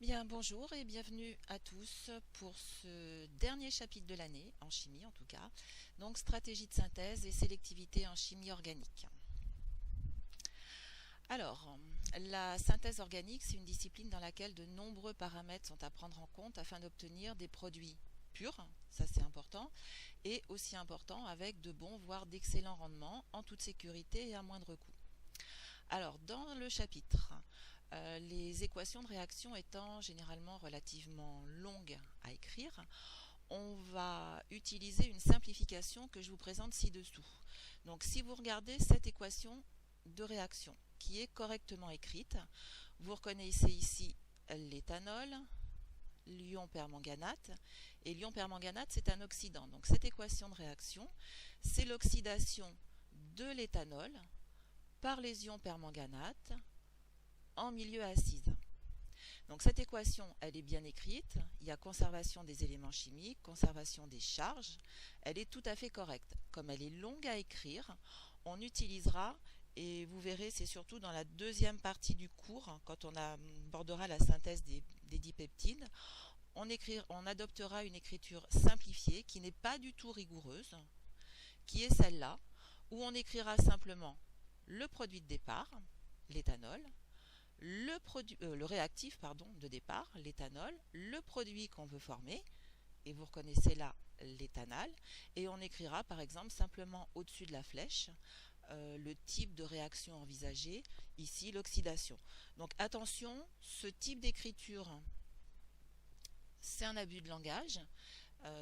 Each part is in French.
Bien, bonjour et bienvenue à tous pour ce dernier chapitre de l'année, en chimie en tout cas, donc stratégie de synthèse et sélectivité en chimie organique. Alors, la synthèse organique, c'est une discipline dans laquelle de nombreux paramètres sont à prendre en compte afin d'obtenir des produits purs, ça c'est important, et aussi important avec de bons voire d'excellents rendements en toute sécurité et à moindre coût. Alors, dans le chapitre, les équations de réaction étant généralement relativement longues à écrire, on va utiliser une simplification que je vous présente ci-dessous. Donc, si vous regardez cette équation de réaction qui est correctement écrite, vous reconnaissez ici l'éthanol, l'ion permanganate, et l'ion permanganate c'est un oxydant. Donc, cette équation de réaction, c'est l'oxydation de l'éthanol par les ions permanganate en milieu acide. Donc cette équation, elle est bien écrite, il y a conservation des éléments chimiques, conservation des charges, elle est tout à fait correcte. Comme elle est longue à écrire, on utilisera, et vous verrez c'est surtout dans la deuxième partie du cours, quand on abordera la synthèse des dipeptides, on adoptera une écriture simplifiée qui n'est pas du tout rigoureuse, qui est celle-là, où on écrira simplement le produit de départ, l'éthanol, le réactif de départ, l'éthanol, le produit qu'on veut former, et vous reconnaissez là l'éthanal, et on écrira par exemple simplement au-dessus de la flèche le type de réaction envisagée, ici l'oxydation. Donc attention, ce type d'écriture, c'est un abus de langage,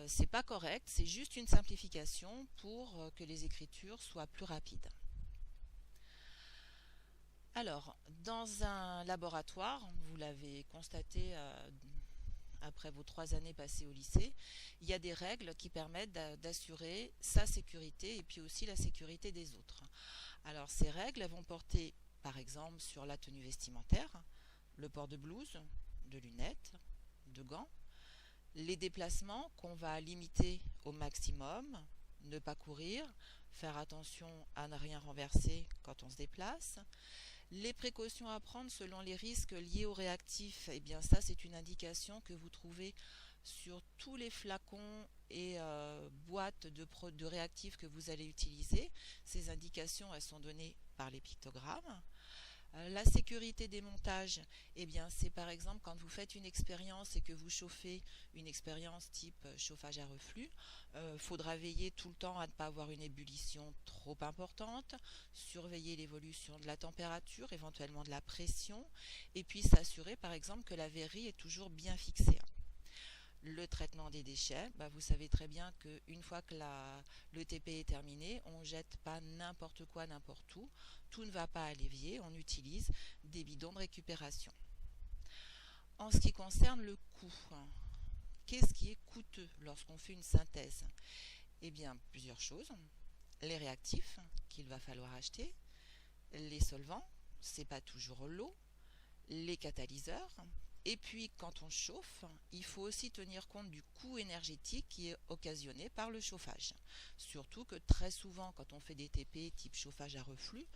c'est pas correct, c'est juste une simplification pour que les écritures soient plus rapides. Alors, dans un laboratoire, vous l'avez constaté après vos 3 années passées au lycée, il y a des règles qui permettent d'assurer sa sécurité et puis aussi la sécurité des autres. Alors, ces règles elles vont porter, par exemple, sur la tenue vestimentaire, le port de blouse, de lunettes, de gants, les déplacements qu'on va limiter au maximum, ne pas courir, faire attention à ne rien renverser quand on se déplace. Les précautions à prendre selon les risques liés aux réactifs, eh bien ça c'est une indication que vous trouvez sur tous les flacons et boîtes de réactifs que vous allez utiliser. Ces indications elles sont données par les pictogrammes. La sécurité des montages, eh bien, c'est par exemple quand vous faites une expérience et que vous chauffez une expérience type chauffage à reflux, faudra veiller tout le temps à ne pas avoir une ébullition trop importante, surveiller l'évolution de la température, éventuellement de la pression, et puis s'assurer par exemple que la verrie est toujours bien fixée. Le traitement des déchets, vous savez très bien qu'une fois que le TP est terminé, on ne jette pas n'importe quoi n'importe où, tout ne va pas à l'évier, on utilise des bidons de récupération. En ce qui concerne le coût, qu'est-ce qui est coûteux lorsqu'on fait une synthèse? Eh bien, plusieurs choses. Les réactifs qu'il va falloir acheter, les solvants, c'est pas toujours l'eau, les catalyseurs. Et puis, quand on chauffe, il faut aussi tenir compte du coût énergétique qui est occasionné par le chauffage. Surtout que très souvent, quand on fait des TP type chauffage à reflux,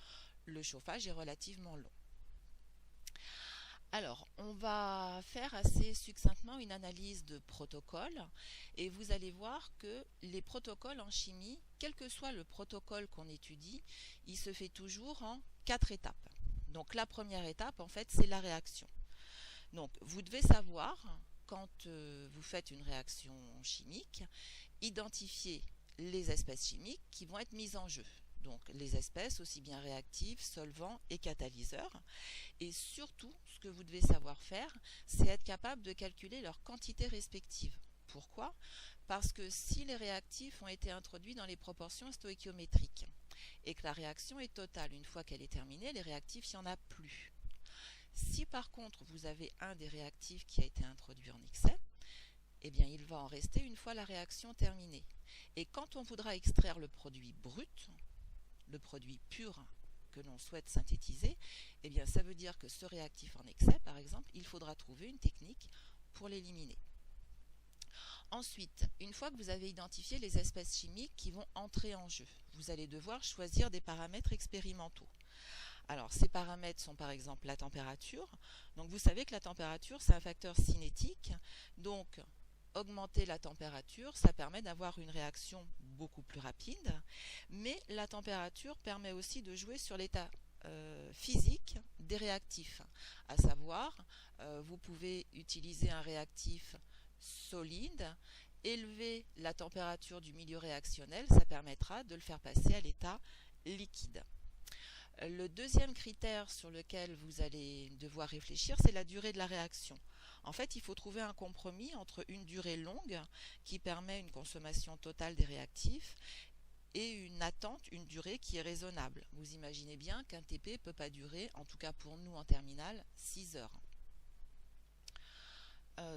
le chauffage est relativement long. Alors, on va faire assez succinctement une analyse de protocole et vous allez voir que les protocoles en chimie, quel que soit le protocole qu'on étudie, il se fait toujours en 4 étapes. Donc, la première étape, en fait, c'est la réaction. Donc, vous devez savoir, quand vous faites une réaction chimique, identifier les espèces chimiques qui vont être mises en jeu. Donc, les espèces aussi bien réactives, solvants et catalyseurs. Et surtout, ce que vous devez savoir faire, c'est être capable de calculer leur quantité respective. Pourquoi? Parce que si les réactifs ont été introduits dans les proportions stoïchiométriques et que la réaction est totale, une fois qu'elle est terminée, les réactifs, il n'y en a plus. Si par contre vous avez un des réactifs qui a été introduit en excès, eh bien il va en rester une fois la réaction terminée. Et quand on voudra extraire le produit brut, le produit pur que l'on souhaite synthétiser, eh bien ça veut dire que ce réactif en excès, par exemple, il faudra trouver une technique pour l'éliminer. Ensuite, une fois que vous avez identifié les espèces chimiques qui vont entrer en jeu, vous allez devoir choisir des paramètres expérimentaux. Alors, ces paramètres sont par exemple la température. Donc, vous savez que la température, c'est un facteur cinétique. Donc, augmenter la température, ça permet d'avoir une réaction beaucoup plus rapide. Mais la température permet aussi de jouer sur l'état physique des réactifs. À savoir, vous pouvez utiliser un réactif solide, élever la température du milieu réactionnel, ça permettra de le faire passer à l'état liquide. Le deuxième critère sur lequel vous allez devoir réfléchir, c'est la durée de la réaction. En fait, il faut trouver un compromis entre une durée longue qui permet une consommation totale des réactifs et une attente, une durée qui est raisonnable. Vous imaginez bien qu'un TP ne peut pas durer, en tout cas pour nous en terminale, 6 heures.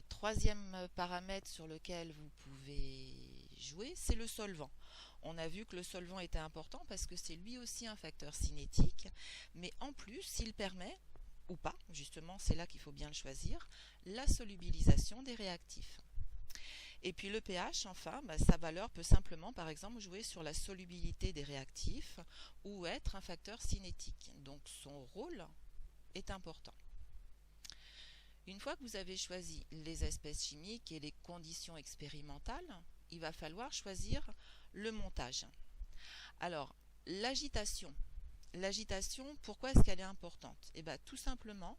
Troisième paramètre sur lequel vous pouvez jouer, c'est le solvant. On a vu que le solvant était important parce que c'est lui aussi un facteur cinétique, mais en plus, il permet, ou pas, justement, c'est là qu'il faut bien le choisir, la solubilisation des réactifs. Et puis le pH, enfin, sa valeur peut simplement, par exemple, jouer sur la solubilité des réactifs ou être un facteur cinétique. Donc son rôle est important. Une fois que vous avez choisi les espèces chimiques et les conditions expérimentales, il va falloir choisir le montage. Alors, l'agitation. L'agitation, pourquoi est-ce qu'elle est importante? Eh bien, tout simplement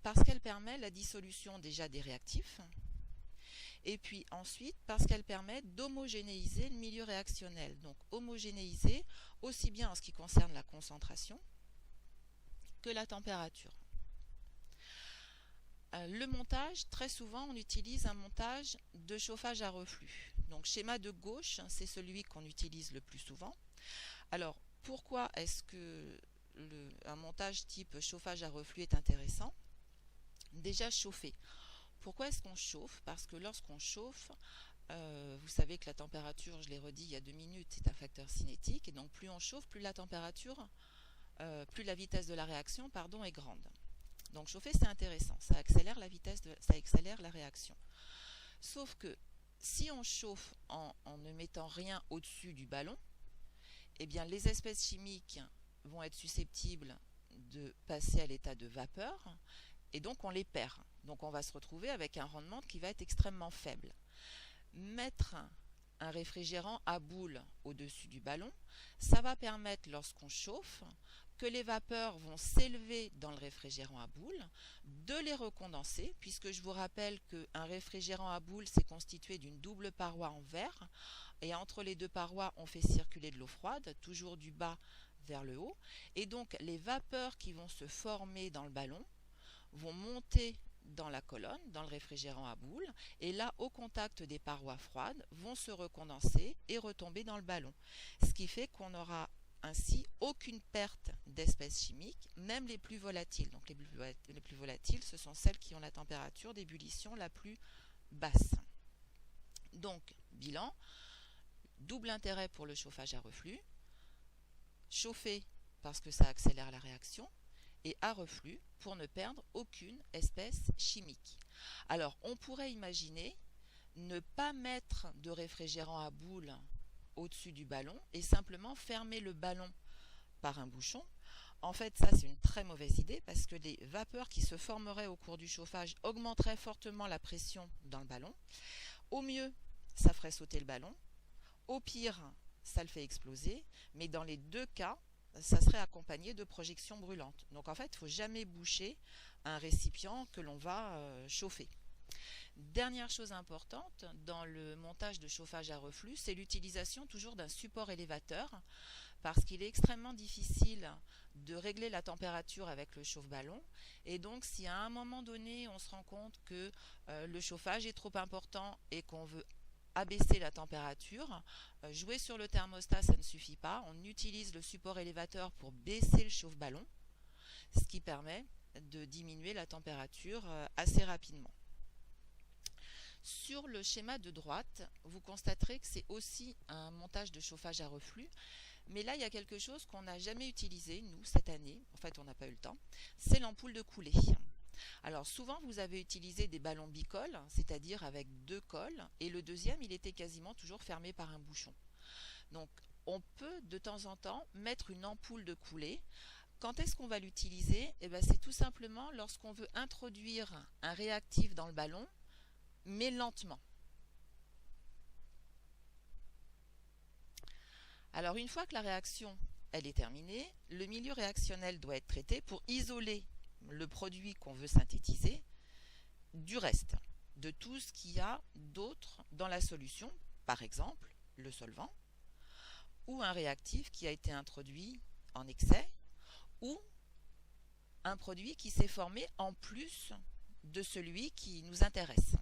parce qu'elle permet la dissolution déjà des réactifs, et puis ensuite parce qu'elle permet d'homogénéiser le milieu réactionnel. Donc homogénéiser aussi bien en ce qui concerne la concentration que la température. Le montage, très souvent on utilise un montage de chauffage à reflux. Donc schéma de gauche, c'est celui qu'on utilise le plus souvent. Alors pourquoi est-ce que un montage type chauffage à reflux est intéressant? Déjà chauffer. Pourquoi est-ce qu'on chauffe? Parce que lorsqu'on chauffe, vous savez que la température, je l'ai redit il y a 2 minutes, c'est un facteur cinétique, et donc plus on chauffe, plus la température, plus la vitesse de la réaction, est grande. Donc chauffer, c'est intéressant, ça accélère la vitesse, ça accélère la réaction. Sauf que si on chauffe en ne mettant rien au-dessus du ballon, eh bien les espèces chimiques vont être susceptibles de passer à l'état de vapeur, et donc on les perd. Donc on va se retrouver avec un rendement qui va être extrêmement faible. Mettre un réfrigérant à boule au-dessus du ballon, ça va permettre, lorsqu'on chauffe, que les vapeurs vont s'élever dans le réfrigérant à boule, de les recondenser, puisque je vous rappelle qu'un réfrigérant à boule, c'est constitué d'une double paroi en verre, et entre les deux parois, on fait circuler de l'eau froide, toujours du bas vers le haut, et donc les vapeurs qui vont se former dans le ballon vont monter dans la colonne, dans le réfrigérant à boule, et là, au contact des parois froides, vont se recondenser et retomber dans le ballon. Ce qui fait qu'on n'aura ainsi aucune perte d'espèces chimiques, même les plus volatiles. Donc les plus volatiles, ce sont celles qui ont la température d'ébullition la plus basse. Donc, bilan, double intérêt pour le chauffage à reflux, chauffer parce que ça accélère la réaction, et à reflux pour ne perdre aucune espèce chimique. Alors, on pourrait imaginer ne pas mettre de réfrigérant à boule au-dessus du ballon et simplement fermer le ballon par un bouchon. En fait, ça c'est une très mauvaise idée parce que les vapeurs qui se formeraient au cours du chauffage augmenteraient fortement la pression dans le ballon. Au mieux, ça ferait sauter le ballon. Au pire, ça le fait exploser. Mais dans les deux cas, ça serait accompagné de projections brûlantes. Donc en fait, il ne faut jamais boucher un récipient que l'on va chauffer. Dernière chose importante dans le montage de chauffage à reflux, c'est l'utilisation toujours d'un support élévateur parce qu'il est extrêmement difficile de régler la température avec le chauffe-ballon, et donc si à un moment donné on se rend compte que le chauffage est trop important et qu'on veut abaisser la température, jouer sur le thermostat ça ne suffit pas, on utilise le support élévateur pour baisser le chauffe-ballon, ce qui permet de diminuer la température assez rapidement. Sur le schéma de droite, vous constaterez que c'est aussi un montage de chauffage à reflux, mais là il y a quelque chose qu'on n'a jamais utilisé, nous, cette année, en fait on n'a pas eu le temps, c'est l'ampoule de coulée. Alors souvent vous avez utilisé des ballons bicoles, c'est-à-dire avec 2 cols, et le deuxième il était quasiment toujours fermé par un bouchon. Donc on peut de temps en temps mettre une ampoule de coulée Quand est-ce qu'on va l'utiliser? Eh ben, c'est tout simplement lorsqu'on veut introduire un réactif dans le ballon, mais lentement. Alors une fois que la réaction elle est terminée, le milieu réactionnel doit être traité pour isoler le produit qu'on veut synthétiser du reste, de tout ce qu'il y a d'autre dans la solution, par exemple le solvant, ou un réactif qui a été introduit en excès, ou un produit qui s'est formé en plus de celui qui nous intéresse.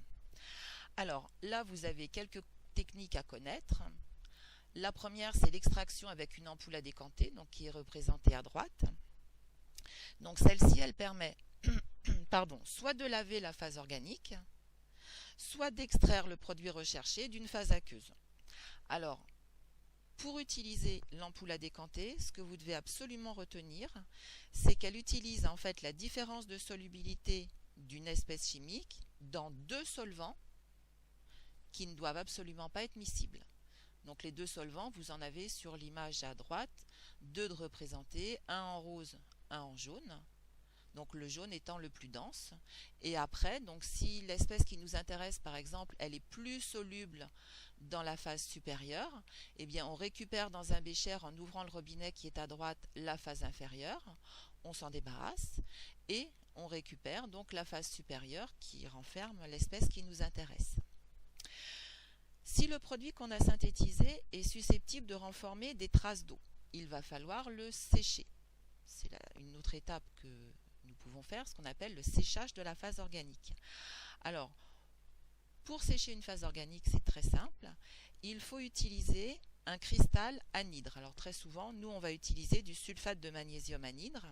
Alors là, vous avez quelques techniques à connaître. La première, c'est l'extraction avec une ampoule à décanter, donc qui est représentée à droite. Donc celle-ci, elle permet soit de laver la phase organique, soit d'extraire le produit recherché d'une phase aqueuse. Alors, pour utiliser l'ampoule à décanter, ce que vous devez absolument retenir, c'est qu'elle utilise en fait la différence de solubilité d'une espèce chimique dans deux solvants qui ne doivent absolument pas être miscibles. Donc les deux solvants, vous en avez sur l'image à droite, deux de représentés, un en rose, un en jaune. Donc le jaune étant le plus dense. Et après, donc si l'espèce qui nous intéresse, par exemple, elle est plus soluble dans la phase supérieure, eh bien on récupère dans un bécher en ouvrant le robinet qui est à droite la phase inférieure, on s'en débarrasse et on récupère donc la phase supérieure qui renferme l'espèce qui nous intéresse. Si le produit qu'on a synthétisé est susceptible de renformer des traces d'eau, il va falloir le sécher. C'est une autre étape que nous pouvons faire, ce qu'on appelle le séchage de la phase organique. Alors, pour sécher une phase organique, c'est très simple. Il faut utiliser un cristal anhydre. Alors très souvent, nous, on va utiliser du sulfate de magnésium anhydre.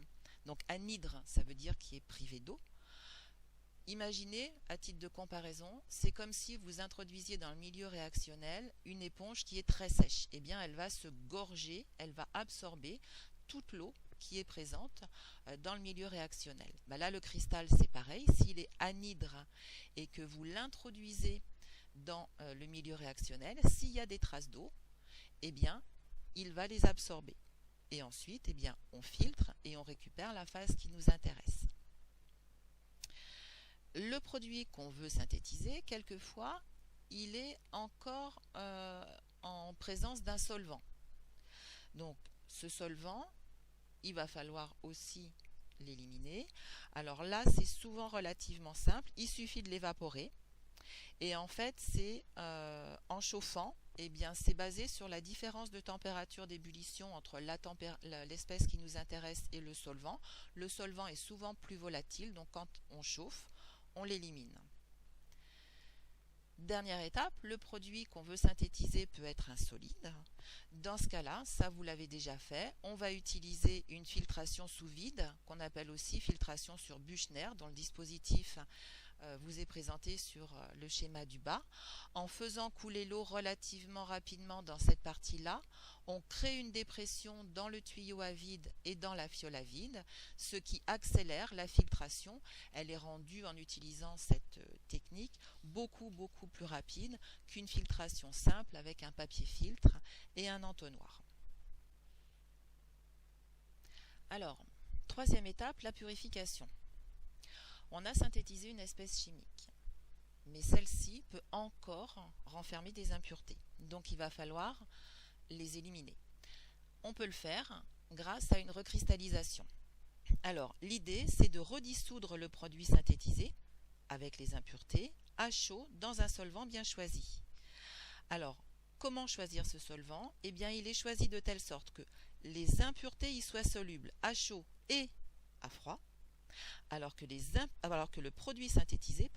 Donc anhydre, ça veut dire qu'il est privé d'eau. Imaginez, à titre de comparaison, c'est comme si vous introduisiez dans le milieu réactionnel une éponge qui est très sèche. Eh bien, elle va se gorger, elle va absorber toute l'eau qui est présente dans le milieu réactionnel. Là, le cristal, c'est pareil. S'il est anhydre et que vous l'introduisez dans le milieu réactionnel, s'il y a des traces d'eau, eh bien, il va les absorber. Et ensuite, eh bien, on filtre et on récupère la phase qui nous intéresse. Le produit qu'on veut synthétiser, quelquefois, il est encore en présence d'un solvant. Donc, ce solvant, il va falloir aussi l'éliminer. Alors là, c'est souvent relativement simple. Il suffit de l'évaporer. Et en fait, c'est en chauffant, eh bien, c'est basé sur la différence de température d'ébullition entre l'espèce qui nous intéresse et le solvant. Le solvant est souvent plus volatile, donc quand on chauffe, on l'élimine. Dernière étape, le produit qu'on veut synthétiser peut être un solide. Dans ce cas-là, ça vous l'avez déjà fait, on va utiliser une filtration sous vide, qu'on appelle aussi filtration sur Büchner, dont le dispositif vous est présenté sur le schéma du bas. En faisant couler l'eau relativement rapidement dans cette partie-là, on crée une dépression dans le tuyau à vide et dans la fiole à vide, ce qui accélère la filtration. Elle est rendue en utilisant cette technique beaucoup plus rapide qu'une filtration simple avec un papier filtre et un entonnoir. Alors, troisième étape, la purification. On a synthétisé une espèce chimique, mais celle-ci peut encore renfermer des impuretés. Donc il va falloir les éliminer. On peut le faire grâce à une recristallisation. Alors l'idée, c'est de redissoudre le produit synthétisé avec les impuretés à chaud dans un solvant bien choisi. Alors, comment choisir ce solvant? Eh bien, il est choisi de telle sorte que les impuretés y soient solubles à chaud et à froid, alors que le produit synthétisé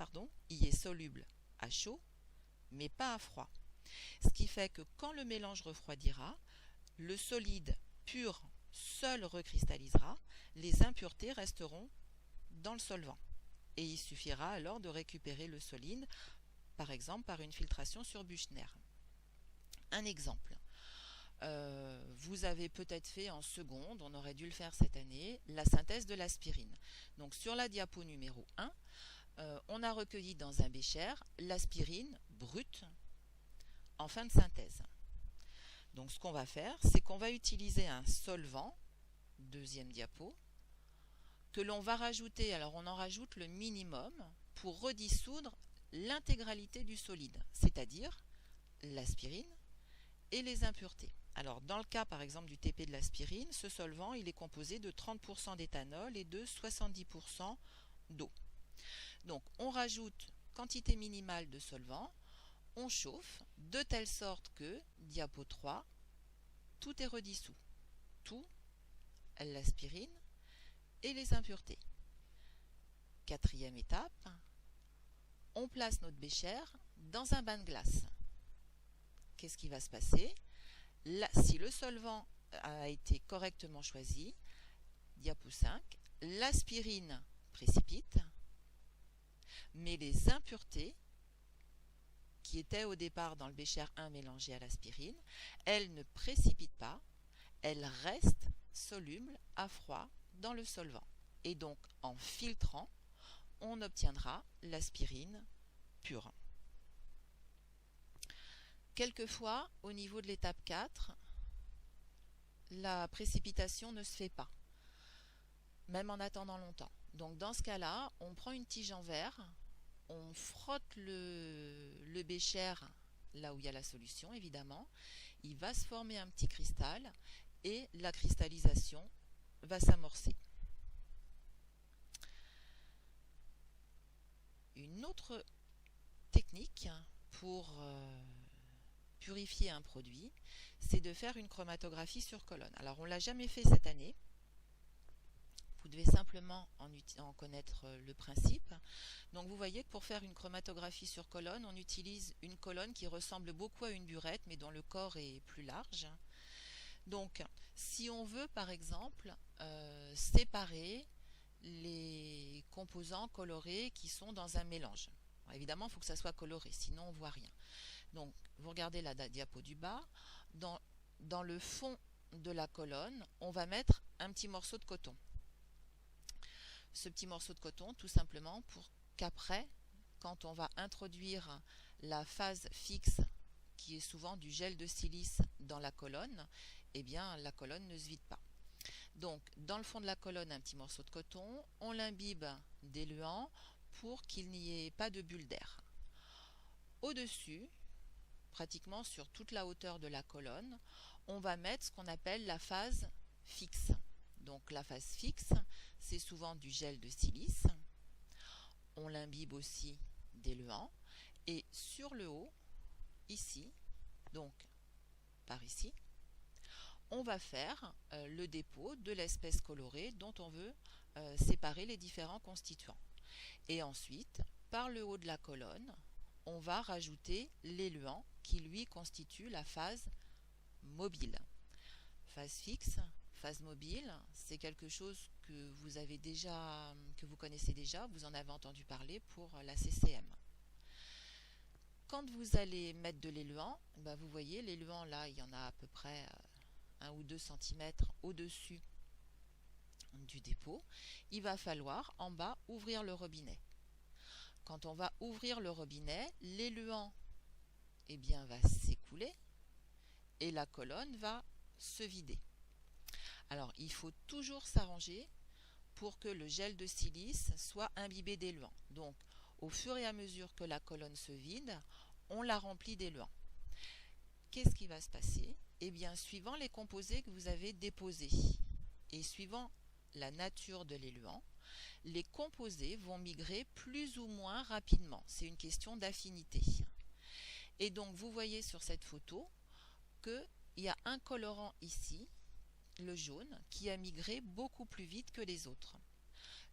y est soluble à chaud, mais pas à froid. Ce qui fait que quand le mélange refroidira, le solide pur seul recristallisera, les impuretés resteront dans le solvant. Et il suffira alors de récupérer le solide, par exemple par une filtration sur Büchner. Un exemple. Vous avez peut-être fait en seconde, on aurait dû le faire cette année, la synthèse de l'aspirine. Donc sur la diapo numéro 1, on a recueilli dans un bécher l'aspirine brute en fin de synthèse. Donc ce qu'on va faire, c'est qu'on va utiliser un solvant deuxième diapo, que l'on va rajouter, alors on en rajoute le minimum pour redissoudre l'intégralité du solide, c'est-à-dire l'aspirine et les impuretés. Alors dans le cas par exemple du TP de l'aspirine, ce solvant il est composé de 30% d'éthanol et de 70% d'eau. Donc on rajoute quantité minimale de solvant, on chauffe de telle sorte que, diapo 3, tout est redissous. Tout, l'aspirine et les impuretés. Quatrième étape, on place notre bécher dans un bain de glace. Qu'est-ce qui va se passer? Là, si le solvant a été correctement choisi, diapo 5, l'aspirine précipite, mais les impuretés qui étaient au départ dans le bécher 1 mélangé à l'aspirine, elles ne précipitent pas, elles restent solubles à froid dans le solvant. Et donc, en filtrant, on obtiendra l'aspirine pure. Quelquefois, au niveau de l'étape 4, la précipitation ne se fait pas, même en attendant longtemps. Donc dans ce cas-là, on prend une tige en verre, on frotte le bécher là où il y a la solution, évidemment. Il va se former un petit cristal et la cristallisation va s'amorcer. Une autre technique pour purifier un produit, c'est de faire une chromatographie sur colonne. Alors on ne l'a jamais fait cette année. Vous devez simplement en connaître le principe. Donc vous voyez que pour faire une chromatographie sur colonne, on utilise une colonne qui ressemble beaucoup à une burette, mais dont le corps est plus large. Donc si on veut par exemple séparer les composants colorés qui sont dans un mélange. Alors, évidemment, il faut que ça soit coloré, sinon on ne voit rien. Donc vous regardez la diapo du bas, dans le fond de la colonne, on va mettre un petit morceau de coton. Ce petit morceau de coton, tout simplement pour qu'après, quand on va introduire la phase fixe, qui est souvent du gel de silice dans la colonne, eh bien la colonne ne se vide pas. Donc dans le fond de la colonne, un petit morceau de coton, on l'imbibe d'éluant pour qu'il n'y ait pas de bulle d'air. Au-dessus, pratiquement sur toute la hauteur de la colonne, on va mettre ce qu'on appelle la phase fixe. Donc la phase fixe, c'est souvent du gel de silice. On l'imbibe aussi d'éluant. Et sur le haut, ici, donc par ici, on va faire le dépôt de l'espèce colorée dont on veut séparer les différents constituants. Et ensuite, par le haut de la colonne, on va rajouter l'éluant qui lui constitue la phase mobile. Phase fixe, phase mobile, c'est quelque chose que vous connaissez déjà, vous en avez entendu parler pour la CCM. Quand vous allez mettre de l'éluant, vous voyez l'éluant là, il y en a à peu près 1 ou 2 cm au-dessus du dépôt. Il va falloir en bas ouvrir le robinet. Quand on va ouvrir le robinet, l'éluant va s'écouler et la colonne va se vider. Alors il faut toujours s'arranger pour que le gel de silice soit imbibé d'éluant. Donc au fur et à mesure que la colonne se vide, on la remplit d'éluant. Qu'est-ce qui va se passer? Eh bien, suivant les composés que vous avez déposés et suivant la nature de l'éluant, les composés vont migrer plus ou moins rapidement. C'est une question d'affinité. Et donc, vous voyez sur cette photo qu'il y a un colorant ici, le jaune, qui a migré beaucoup plus vite que les autres.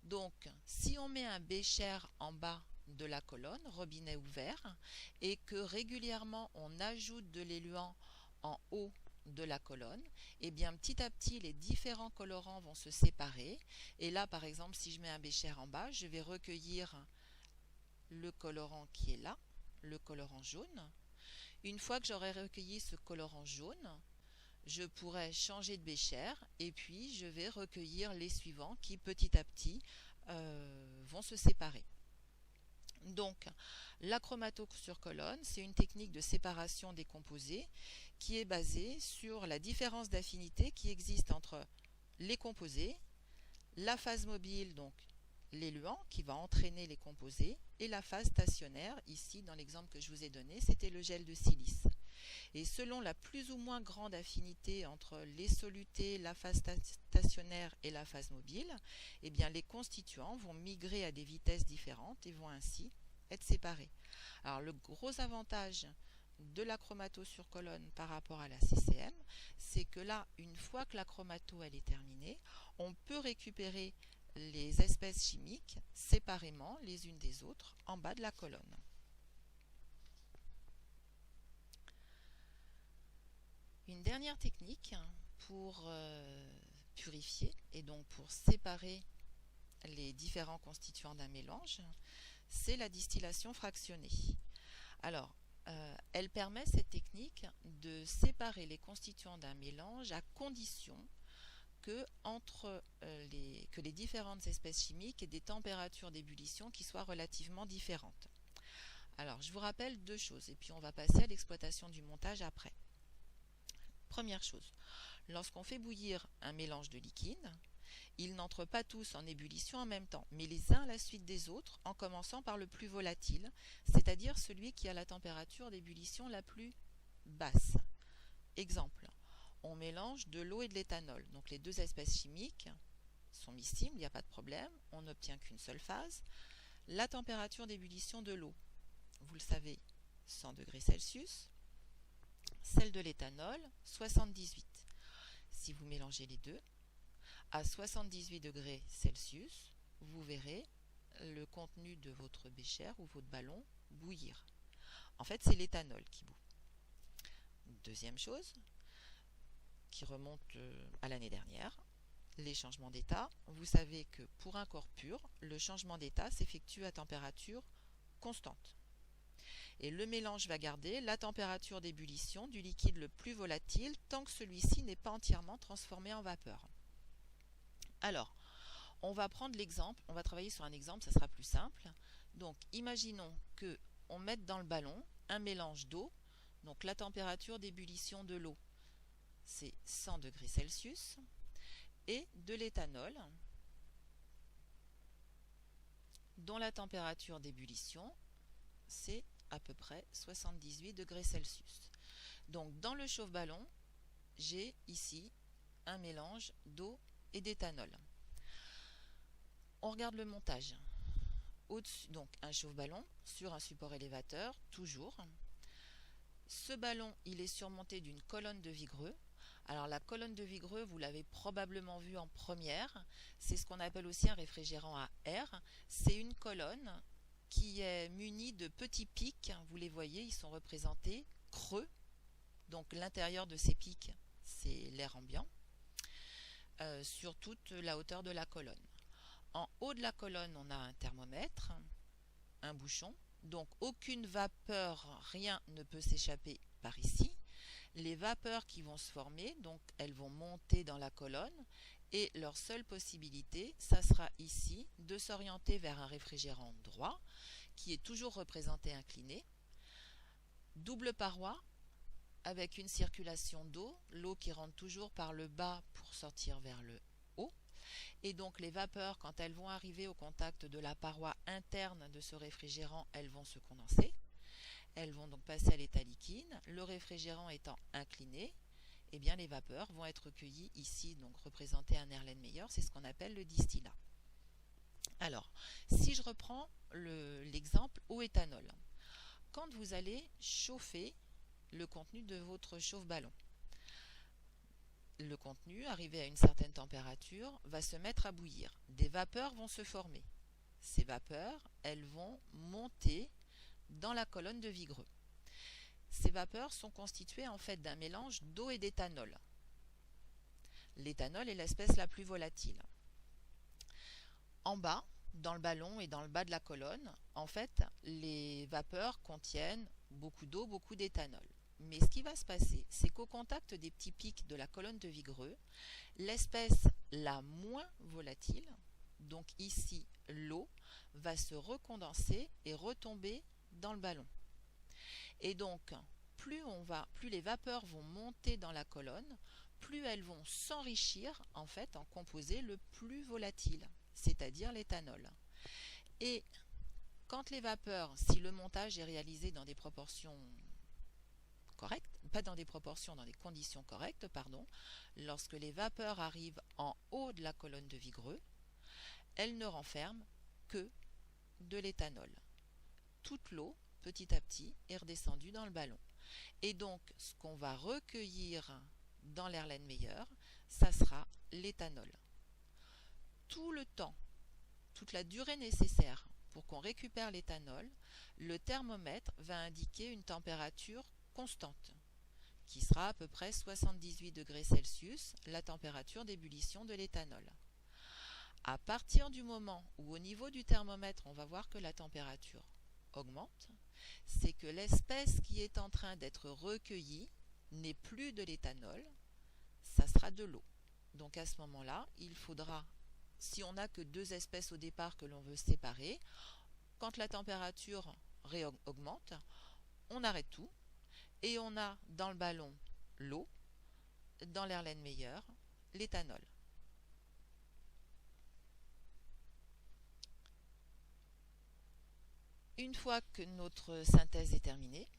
Donc, si on met un bécher en bas de la colonne, robinet ouvert, et que régulièrement on ajoute de l'éluant en haut de la colonne, et bien petit à petit les différents colorants vont se séparer. Et là, par exemple, si je mets un bécher en bas, je vais recueillir le colorant qui est là, le colorant jaune. Une fois que j'aurai recueilli ce colorant jaune, je pourrai changer de bécher et puis je vais recueillir les suivants qui petit à petit vont se séparer. Donc, la chromato sur colonne, c'est une technique de séparation des composés qui est basée sur la différence d'affinité qui existe entre les composés, la phase mobile, donc l'éluant qui va entraîner les composés, et la phase stationnaire, ici dans l'exemple que je vous ai donné, c'était le gel de silice. Et selon la plus ou moins grande affinité entre les solutés, la phase stationnaire et la phase mobile, eh bien les constituants vont migrer à des vitesses différentes et vont ainsi être séparés. Alors le gros avantage de la chromato sur colonne par rapport à la CCM, c'est que là, une fois que la chromato elle est terminée, on peut récupérer les espèces chimiques séparément les unes des autres en bas de la colonne. Une dernière technique pour purifier et donc pour séparer les différents constituants d'un mélange, c'est la distillation fractionnée. Alors, elle permet cette technique de séparer les constituants d'un mélange à condition que les différentes espèces chimiques aient des températures d'ébullition qui soient relativement différentes. Alors, je vous rappelle deux choses et puis on va passer à l'exploitation du montage après. Première chose, lorsqu'on fait bouillir un mélange de liquides, ils n'entrent pas tous en ébullition en même temps, mais les uns à la suite des autres, en commençant par le plus volatile, c'est-à-dire celui qui a la température d'ébullition la plus basse. Exemple, on mélange de l'eau et de l'éthanol. Donc les deux espèces chimiques sont miscibles, il n'y a pas de problème, on n'obtient qu'une seule phase. La température d'ébullition de l'eau, vous le savez, 100 degrés Celsius. Celle de l'éthanol, 78. Si vous mélangez les deux, à 78 degrés Celsius, vous verrez le contenu de votre bécher ou votre ballon bouillir. En fait, c'est l'éthanol qui bout. Deuxième chose, qui remonte à l'année dernière, les changements d'état. Vous savez que pour un corps pur, le changement d'état s'effectue à température constante. Et le mélange va garder la température d'ébullition du liquide le plus volatile tant que celui-ci n'est pas entièrement transformé en vapeur. Alors, on va prendre l'exemple, on va travailler sur un exemple, ça sera plus simple. Donc, imaginons qu'on mette dans le ballon un mélange d'eau, donc la température d'ébullition de l'eau, c'est 100 degrés Celsius, et de l'éthanol, dont la température d'ébullition, c'est à peu près 78 degrés Celsius. Donc dans le chauffe-ballon, j'ai ici un mélange d'eau et d'éthanol. On regarde le montage. Au-dessus, donc un chauffe-ballon sur un support élévateur, toujours. Ce ballon, il est surmonté d'une colonne de vigreux. Alors la colonne de vigreux, vous l'avez probablement vue en première. C'est ce qu'on appelle aussi un réfrigérant à air. C'est une colonne qui est muni de petits pics, vous les voyez, ils sont représentés creux, donc l'intérieur de ces pics, c'est l'air ambiant, sur toute la hauteur de la colonne. En haut de la colonne, on a un thermomètre, un bouchon, donc aucune vapeur, rien ne peut s'échapper par ici. Les vapeurs qui vont se former, donc elles vont monter dans la colonne, et leur seule possibilité, ça sera ici, de s'orienter vers un réfrigérant droit, qui est toujours représenté incliné, double paroi, avec une circulation d'eau, l'eau qui rentre toujours par le bas pour sortir vers le haut, et donc les vapeurs, quand elles vont arriver au contact de la paroi interne de ce réfrigérant, elles vont se condenser, elles vont donc passer à l'état liquide, le réfrigérant étant incliné, eh bien les vapeurs vont être recueillies ici, donc représenter un Erlenmeyer, c'est ce qu'on appelle le distillat. Alors, si je reprends l'exemple au éthanol, quand vous allez chauffer le contenu de votre chauffe-ballon, le contenu, arrivé à une certaine température, va se mettre à bouillir. Des vapeurs vont se former. Ces vapeurs, elles vont monter dans la colonne de vigreux. Ces vapeurs sont constituées en fait d'un mélange d'eau et d'éthanol. L'éthanol est l'espèce la plus volatile. En bas, dans le ballon et dans le bas de la colonne, en fait, les vapeurs contiennent beaucoup d'eau, beaucoup d'éthanol. Mais ce qui va se passer, c'est qu'au contact des petits pics de la colonne de vigreux, l'espèce la moins volatile, donc ici l'eau, va se recondenser et retomber dans le ballon. Et donc, plus les vapeurs vont monter dans la colonne, plus elles vont s'enrichir en fait en composés le plus volatile, c'est-à-dire l'éthanol. Et quand les vapeurs, si le montage est réalisé dans des proportions correctes, pas dans des proportions, dans des conditions correctes, pardon, lorsque les vapeurs arrivent en haut de la colonne de Vigreux, elles ne renferment que de l'éthanol. Toute l'eau, petit à petit, est redescendue dans le ballon. Et donc, ce qu'on va recueillir dans l'Erlenmeyer, ça sera l'éthanol. Tout le temps, toute la durée nécessaire pour qu'on récupère l'éthanol, le thermomètre va indiquer une température constante, qui sera à peu près 78 degrés Celsius, la température d'ébullition de l'éthanol. À partir du moment où au niveau du thermomètre, on va voir que la température augmente, c'est que l'espèce qui est en train d'être recueillie n'est plus de l'éthanol, ça sera de l'eau. Donc à ce moment-là, il faudra, si on n'a que deux espèces au départ que l'on veut séparer, quand la température augmente, on arrête tout et on a dans le ballon l'eau, dans l'Erlenmeyer l'éthanol. Une fois que notre synthèse est terminée,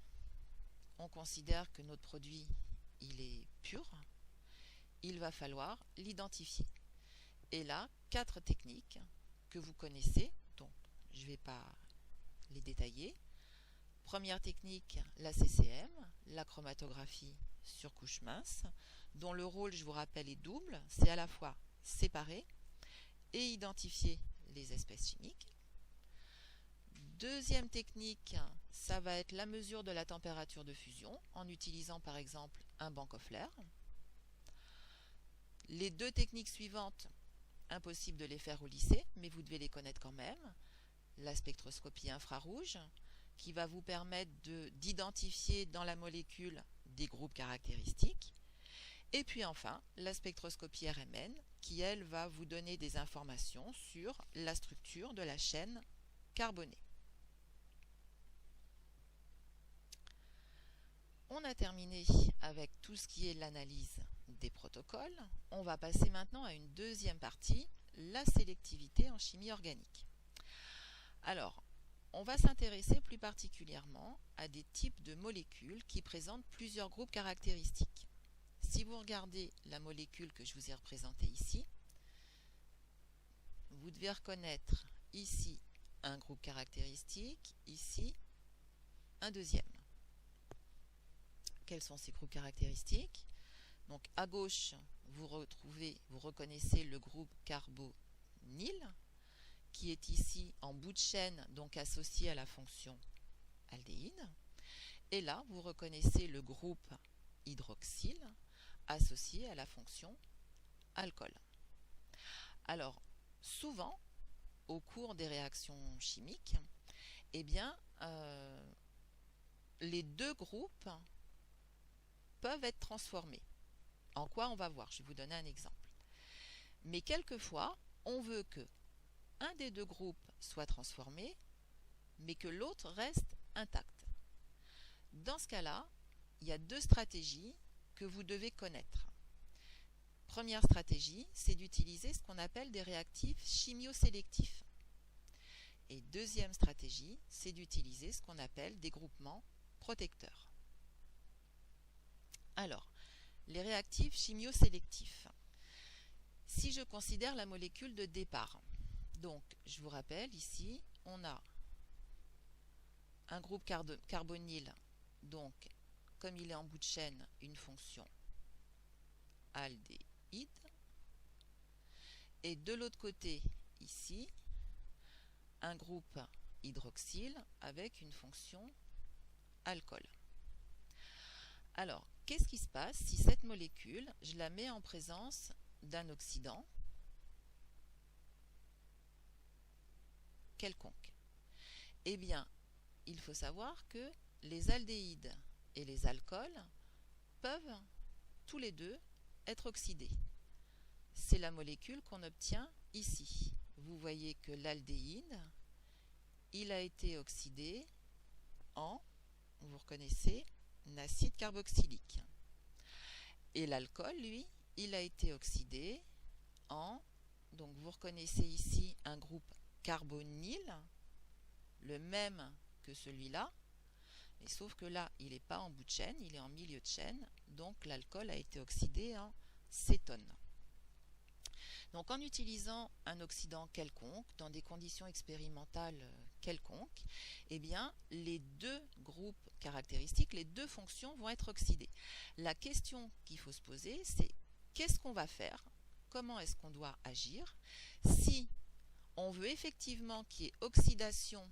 on considère que notre produit il est pur, il va falloir l'identifier. Et là, 4 techniques que vous connaissez, donc je ne vais pas les détailler. Première technique, la CCM, la chromatographie sur couche mince, dont le rôle, je vous rappelle, est double, c'est à la fois séparer et identifier les espèces chimiques. Deuxième technique, ça va être la mesure de la température de fusion en utilisant par exemple un Bank-Hoffler. Les deux techniques suivantes, impossible de les faire au lycée, mais vous devez les connaître quand même. La spectroscopie infrarouge, qui va vous permettre d'identifier dans la molécule des groupes caractéristiques. Et puis enfin, la spectroscopie RMN, qui elle va vous donner des informations sur la structure de la chaîne carbonée. On a terminé avec tout ce qui est l'analyse des protocoles. On va passer maintenant à une deuxième partie, la sélectivité en chimie organique. Alors, on va s'intéresser plus particulièrement à des types de molécules qui présentent plusieurs groupes caractéristiques. Si vous regardez la molécule que je vous ai représentée ici, vous devez reconnaître ici un groupe caractéristique, ici un deuxième. Quels sont ces groupes caractéristiques? Donc à gauche, vous reconnaissez le groupe carbonyl, qui est ici en bout de chaîne, donc associé à la fonction aldéhyde. Et là, vous reconnaissez le groupe hydroxyle, associé à la fonction alcool. Alors, souvent, au cours des réactions chimiques, eh bien, les deux groupes peuvent être transformés. En quoi on va voir? Je vais vous donner un exemple. Mais quelquefois, on veut que un des deux groupes soit transformé, mais que l'autre reste intact. Dans ce cas-là, il y a deux stratégies que vous devez connaître. Première stratégie, c'est d'utiliser ce qu'on appelle des réactifs chimiosélectifs. Et deuxième stratégie, c'est d'utiliser ce qu'on appelle des groupements protecteurs. Alors, les réactifs chimiosélectifs. Si je considère la molécule de départ, donc je vous rappelle ici, on a un groupe carbonyl, donc comme il est en bout de chaîne, une fonction aldéhyde, et de l'autre côté ici, un groupe hydroxyle avec une fonction alcool. Alors, qu'est-ce qui se passe si cette molécule, je la mets en présence d'un oxydant quelconque? Eh bien, il faut savoir que les aldéhydes et les alcools peuvent tous les deux être oxydés. C'est la molécule qu'on obtient ici. Vous voyez que l'aldéhyde, il a été oxydé en, vous reconnaissez, un acide carboxylique. Et l'alcool, lui, il a été oxydé en, donc vous reconnaissez ici un groupe carbonyle, le même que celui-là, mais sauf que là, il n'est pas en bout de chaîne, il est en milieu de chaîne, donc l'alcool a été oxydé en cétone. Donc en utilisant un oxydant quelconque, dans des conditions expérimentales quelconques, eh bien, les deux groupes caractéristiques, les deux fonctions vont être oxydées. La question qu'il faut se poser, c'est qu'est-ce qu'on va faire? Comment est-ce qu'on doit agir si on veut effectivement qu'il y ait oxydation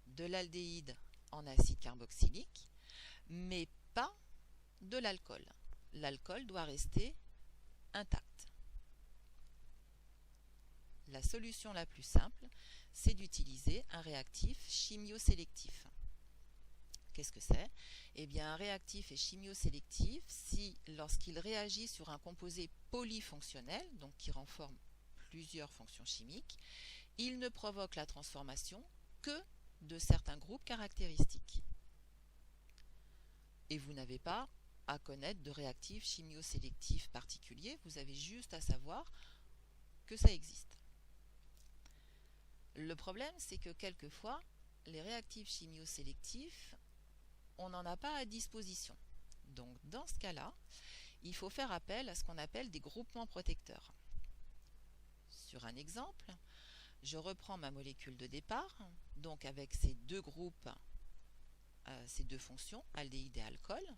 de l'aldéhyde en acide carboxylique, mais pas de l'alcool. L'alcool doit rester intact. La solution la plus simple, c'est d'utiliser un réactif chimiosélectif. Qu'est-ce que c'est? Eh bien, un réactif est chimiosélectif si, lorsqu'il réagit sur un composé polyfonctionnel, donc qui renforme plusieurs fonctions chimiques, il ne provoque la transformation que de certains groupes caractéristiques. Et vous n'avez pas à connaître de réactif chimiosélectif particulier, vous avez juste à savoir que ça existe. Le problème, c'est que quelquefois, les réactifs chimiosélectifs, on n'en a pas à disposition. Donc, dans ce cas-là, il faut faire appel à ce qu'on appelle des groupements protecteurs. Sur un exemple, je reprends ma molécule de départ, donc avec ces deux groupes, ces deux fonctions, aldéhyde et alcool,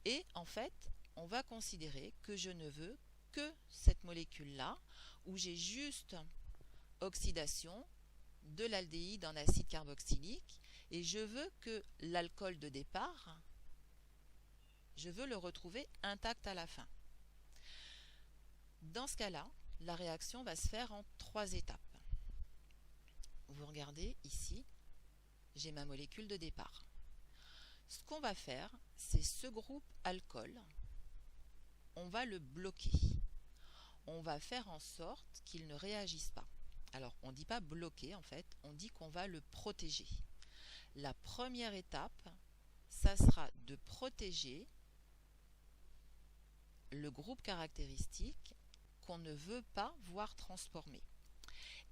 et en fait, on va considérer que je ne veux que cette molécule-là, où j'ai juste oxydation de l'aldéhyde en acide carboxylique, et je veux que l'alcool de départ, je veux le retrouver intact à la fin. Dans ce cas-là, la réaction va se faire en 3 étapes. Vous regardez ici, j'ai ma molécule de départ. Ce qu'on va faire, c'est ce groupe alcool, on va le bloquer. On va faire en sorte qu'il ne réagisse pas. Alors, on ne dit pas bloquer en fait, on dit qu'on va le protéger. La première étape, ça sera de protéger le groupe caractéristique qu'on ne veut pas voir transformé.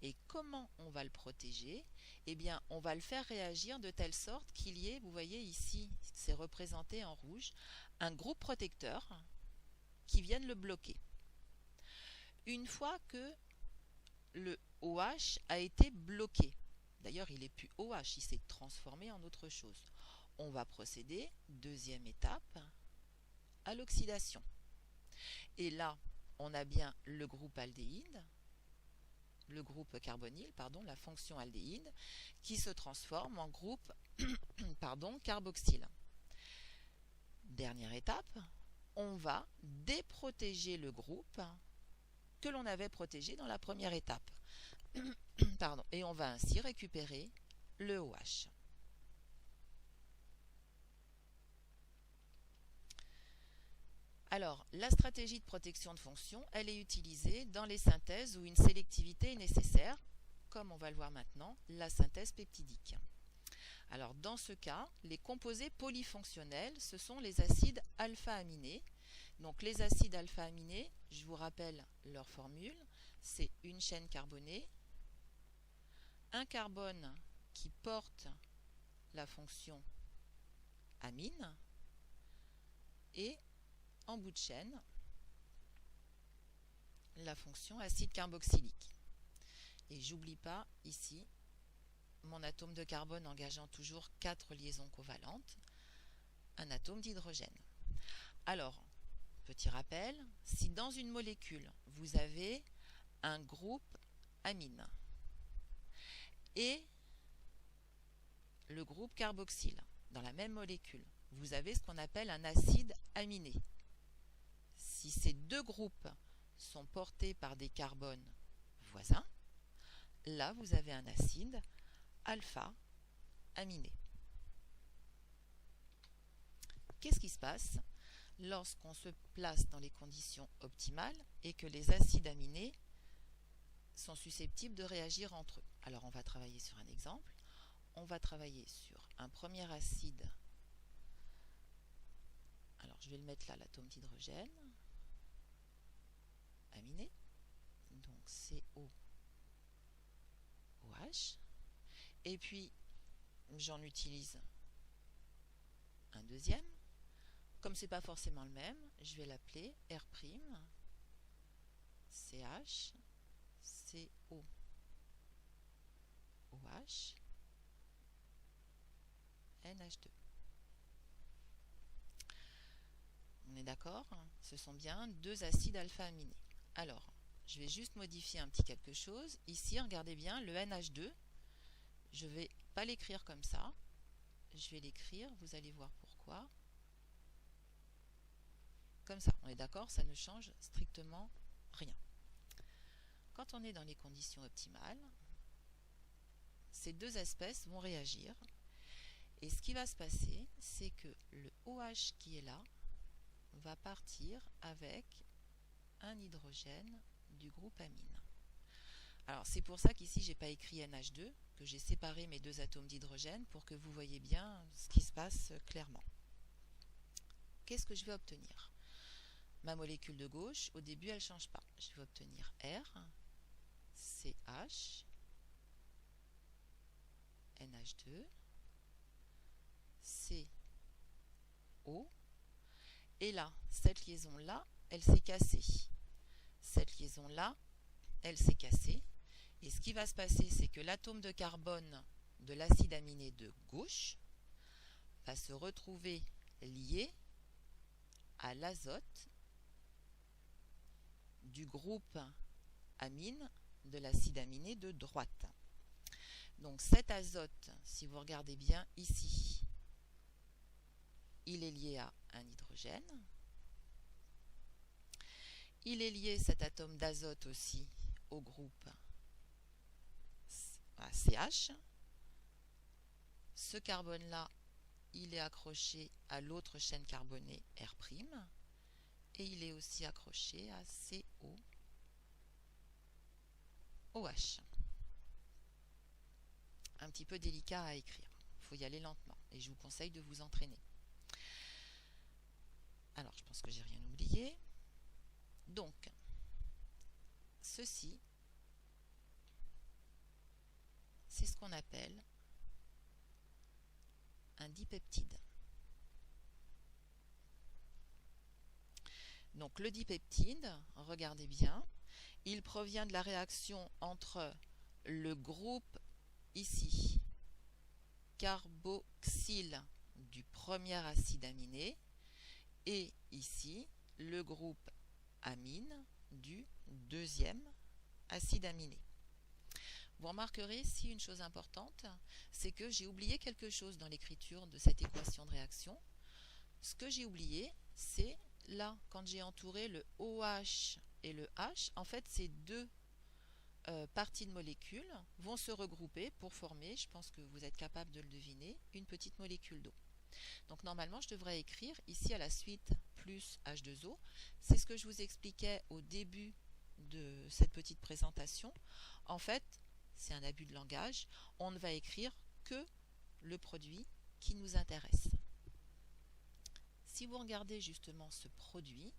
Et comment on va le protéger? Eh bien, on va le faire réagir de telle sorte qu'il y ait, vous voyez ici, c'est représenté en rouge, un groupe protecteur qui vienne le bloquer. Une fois que le OH a été bloqué, d'ailleurs il n'est plus OH, il s'est transformé en autre chose, on va procéder, deuxième étape, à l'oxydation. Et là, on a bien le groupe aldéhyde, le groupe carbonyle, pardon, la fonction aldéhyde, qui se transforme en groupe carboxyle. Dernière étape, on va déprotéger le groupe que l'on avait protégé dans la première étape. Pardon, et on va ainsi récupérer le OH. Alors, la stratégie de protection de fonction, elle est utilisée dans les synthèses où une sélectivité est nécessaire, comme on va le voir maintenant, la synthèse peptidique. Alors, dans ce cas, les composés polyfonctionnels, ce sont les acides alpha-aminés. Donc, les acides alpha-aminés, je vous rappelle leur formule, c'est une chaîne carbonée, un carbone qui porte la fonction amine et en bout de chaîne la fonction acide carboxylique. Et j'oublie pas ici mon atome de carbone engageant toujours 4 liaisons covalentes, un atome d'hydrogène. Alors, petit rappel, si dans une molécule vous avez un groupe amine et le groupe carboxyle dans la même molécule, vous avez ce qu'on appelle un acide aminé. Si ces deux groupes sont portés par des carbones voisins, là vous avez un acide alpha-aminé. Qu'est-ce qui se passe lorsqu'on se place dans les conditions optimales et que les acides aminés sont susceptibles de réagir entre eux? Alors on va travailler sur un exemple. On va travailler sur un premier acide. Alors je vais le mettre là, l'atome d'hydrogène aminé. Donc COOH. Et puis, j'en utilise un deuxième. Comme c'est pas forcément le même, je vais l'appeler R', CH, COOH. NH2. On est d'accord? Ce sont bien deux acides alpha-aminés. Alors, je vais juste modifier un petit quelque chose. Ici, regardez bien, le NH2, je ne vais pas l'écrire comme ça. Je vais l'écrire, vous allez voir pourquoi. Comme ça, on est d'accord? Ça ne change strictement rien. Quand on est dans les conditions optimales, ces deux espèces vont réagir. Et ce qui va se passer, c'est que le OH qui est là va partir avec un hydrogène du groupe amine. Alors c'est pour ça qu'ici j'ai pas écrit NH2, que j'ai séparé mes deux atomes d'hydrogène pour que vous voyez bien ce qui se passe clairement. Qu'est-ce que je vais obtenir? Ma molécule de gauche, au début elle ne change pas. Je vais obtenir R, CH, NH2, CO. Et là, cette liaison-là, elle s'est cassée. Cette liaison-là, elle s'est cassée. Et ce qui va se passer, c'est que l'atome de carbone de l'acide aminé de gauche va se retrouver lié à l'azote du groupe amine de l'acide aminé de droite. Donc cet azote, si vous regardez bien ici, il est lié à un hydrogène. Il est lié, cet atome d'azote aussi, au groupe CH. Ce carbone-là, il est accroché à l'autre chaîne carbonée R', et il est aussi accroché à COOH. Un petit peu délicat à écrire, il faut y aller lentement, et je vous conseille de vous entraîner. Alors, je pense que j'ai rien oublié. Donc, ceci, c'est ce qu'on appelle un dipeptide. Donc le dipeptide, regardez bien, il provient de la réaction entre le groupe ici carboxyle du premier acide aminé et ici le groupe amine du deuxième acide aminé. Vous remarquerez ici une chose importante, c'est que j'ai oublié quelque chose dans l'écriture de cette équation de réaction. Ce que j'ai oublié, c'est là, quand j'ai entouré le OH et le H, en fait, ces deux parties de molécules vont se regrouper pour former, je pense que vous êtes capable de le deviner, une petite molécule d'eau. Donc normalement, je devrais écrire ici à la suite plus H2O. C'est ce que je vous expliquais au début de cette petite présentation. En fait, c'est un abus de langage. On ne va écrire que le produit qui nous intéresse. Si vous regardez justement ce produit,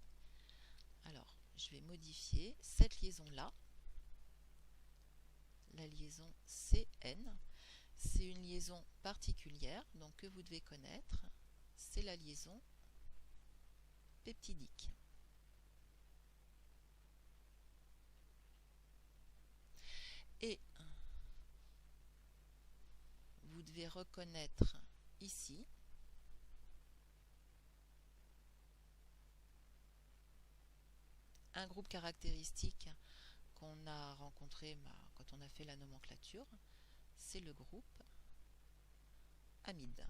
alors je vais modifier cette liaison-là, la liaison CN. C'est une liaison particulière, donc que vous devez connaître, c'est la liaison peptidique. Et vous devez reconnaître ici un groupe caractéristique qu'on a rencontré quand on a fait la nomenclature, c'est le groupe amide,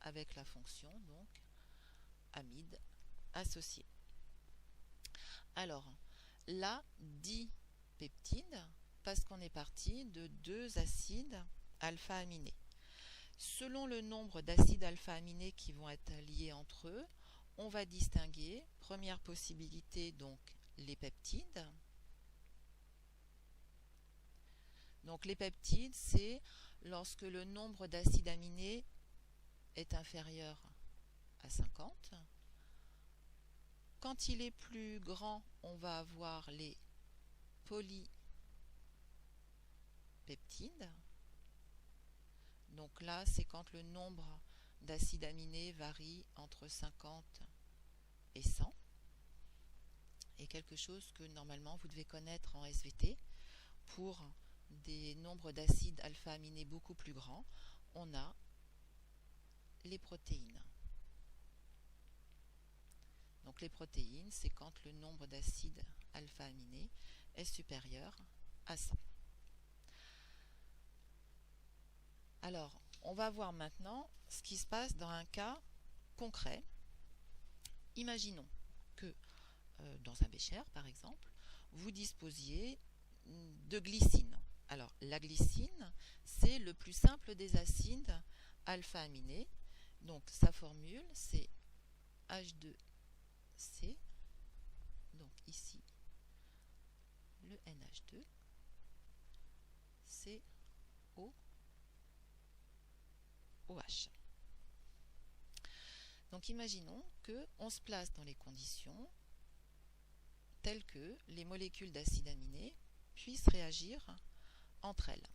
avec la fonction donc amide associé. Alors, là, dipeptide, parce qu'on est parti de deux acides alpha-aminés. Selon le nombre d'acides alpha-aminés qui vont être liés entre eux, on va distinguer, première possibilité, donc les peptides. Donc les peptides, c'est lorsque le nombre d'acides aminés est inférieur à 50. Quand il est plus grand, on va avoir les polypeptides. Donc là, c'est quand le nombre d'acides aminés varie entre 50 et 100. Et quelque chose que normalement vous devez connaître en SVT. Pour des nombres d'acides alpha-aminés beaucoup plus grands, on a les protéines. Donc les protéines, c'est quand le nombre d'acides alpha-aminés est supérieur à 100. Alors, on va voir maintenant ce qui se passe dans un cas concret. Imaginons que dans un bécher, par exemple, vous disposiez de glycine. Alors, la glycine, c'est le plus simple des acides alpha-aminés. Donc, sa formule, c'est H2C. Donc, ici, le NH2, COOH. Donc, imaginons qu'on se place dans les conditions telles que les molécules d'acides aminés puissent réagir entre elles.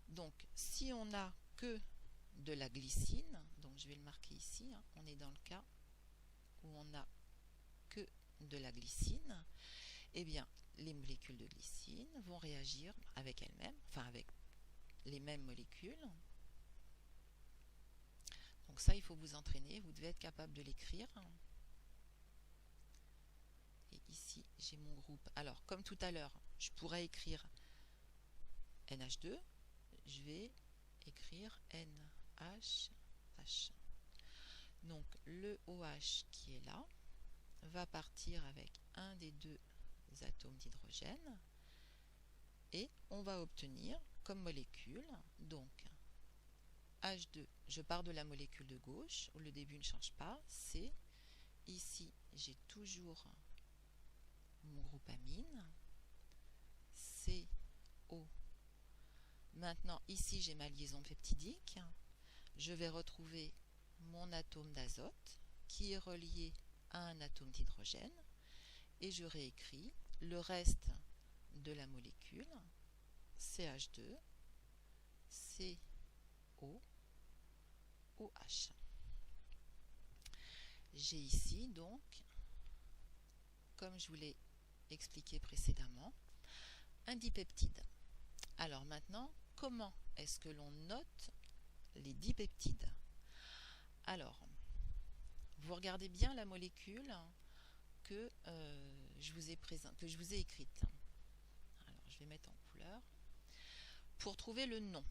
Donc, si on n'a que de la glycine, donc je vais le marquer ici, hein, on est dans le cas où on n'a que de la glycine, eh bien, les molécules de glycine vont réagir avec elles-mêmes, enfin avec les mêmes molécules. Donc ça, il faut vous entraîner, vous devez être capable de l'écrire. Et ici, j'ai mon groupe. Alors, comme tout à l'heure, je pourrais écrire NH2, je vais écrire NHH. Donc, le OH qui est là va partir avec un des deux atomes d'hydrogène et on va obtenir comme molécule, donc H2, je pars de la molécule de gauche, où le début ne change pas, c'est, ici j'ai toujours mon groupe amine, CO. Maintenant ici j'ai ma liaison peptidique, je vais retrouver mon atome d'azote qui est relié à un atome d'hydrogène et je réécris le reste de la molécule CH2, CO, OH. J'ai ici donc, comme je vous l'ai expliqué précédemment, un dipeptide. Alors maintenant, comment est-ce que l'on note les dipeptides? Alors, vous regardez bien la molécule que je vous ai écrite. Alors, je vais mettre en couleur. Pour trouver le nom,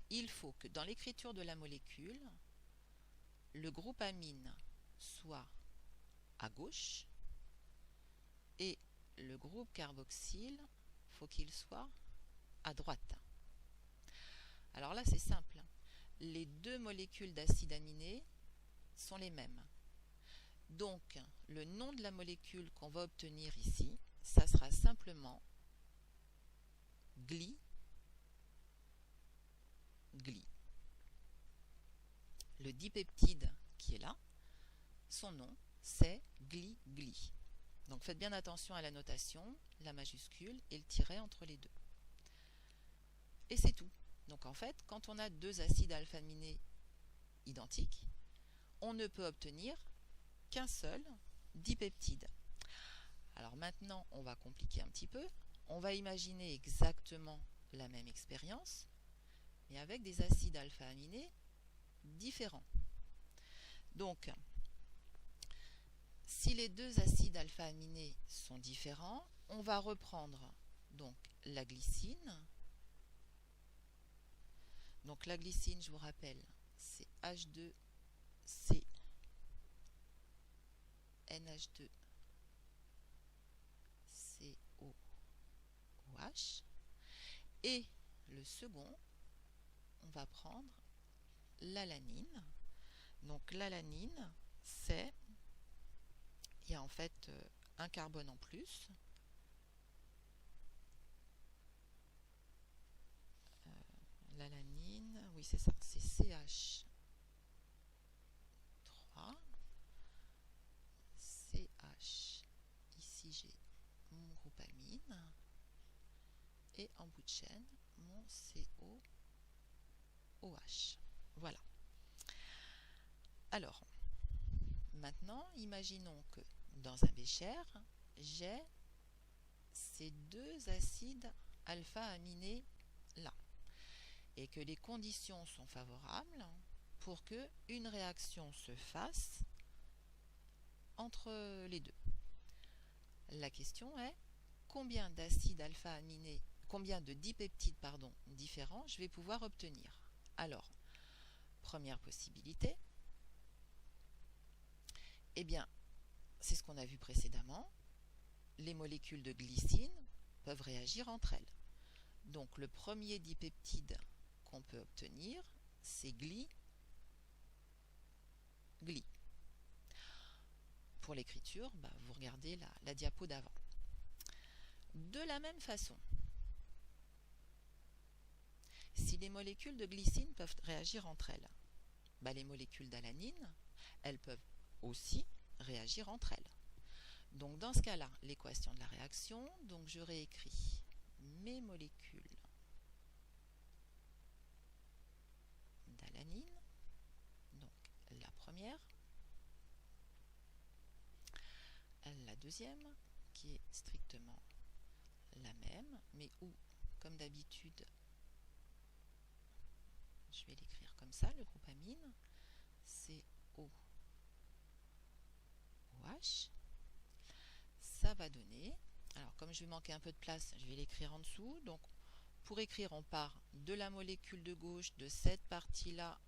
il faut que dans l'écriture de la molécule, le groupe amine soit à gauche et le groupe carboxyle, faut qu'il soit à droite. Alors là, c'est simple. Les deux molécules d'acide aminé sont les mêmes. Donc, le nom de la molécule qu'on va obtenir ici, ça sera simplement gli. Le dipeptide qui est là, son nom, c'est gli. Donc, faites bien attention à la notation, la majuscule et le tiret entre les deux. Et c'est tout. Donc, en fait, quand on a deux acides alpha-aminés identiques, on ne peut obtenir qu'un seul dipeptide. Alors maintenant, on va compliquer un petit peu. On va imaginer exactement la même expérience, mais avec des acides alpha-aminés différents. Donc, si les deux acides alpha-aminés sont différents, on va reprendre donc la glycine. Donc la glycine, je vous rappelle, c'est H2C NH2 COOH. Et le second, on va prendre l'alanine. Donc l'alanine, c'est, il y a en fait un carbone en plus. L'alanine, oui c'est ça, c'est CH3, CH3, de chaîne, mon COOH. Voilà. Alors, maintenant, imaginons que dans un bécher, j'ai ces deux acides alpha-aminés là, et que les conditions sont favorables pour que une réaction se fasse entre les deux. La question est combien d'acides alpha-aminés, combien de dipeptides différents je vais pouvoir obtenir. Alors, première possibilité, eh bien, c'est ce qu'on a vu précédemment, les molécules de glycine peuvent réagir entre elles. Donc le premier dipeptide qu'on peut obtenir, c'est gli. Pour l'écriture, vous regardez la diapo d'avant. De la même façon, si les molécules de glycine peuvent réagir entre elles, les molécules d'alanine, elles peuvent aussi réagir entre elles. Donc dans ce cas-là, l'équation de la réaction, donc je réécris mes molécules d'alanine, donc la première, la deuxième, qui est strictement la même, mais où, comme d'habitude, je vais l'écrire comme ça, le groupe amine, COOH, ça va donner, alors comme je vais manquer un peu de place, je vais l'écrire en dessous, donc pour écrire, on part de la molécule de gauche, de cette partie-là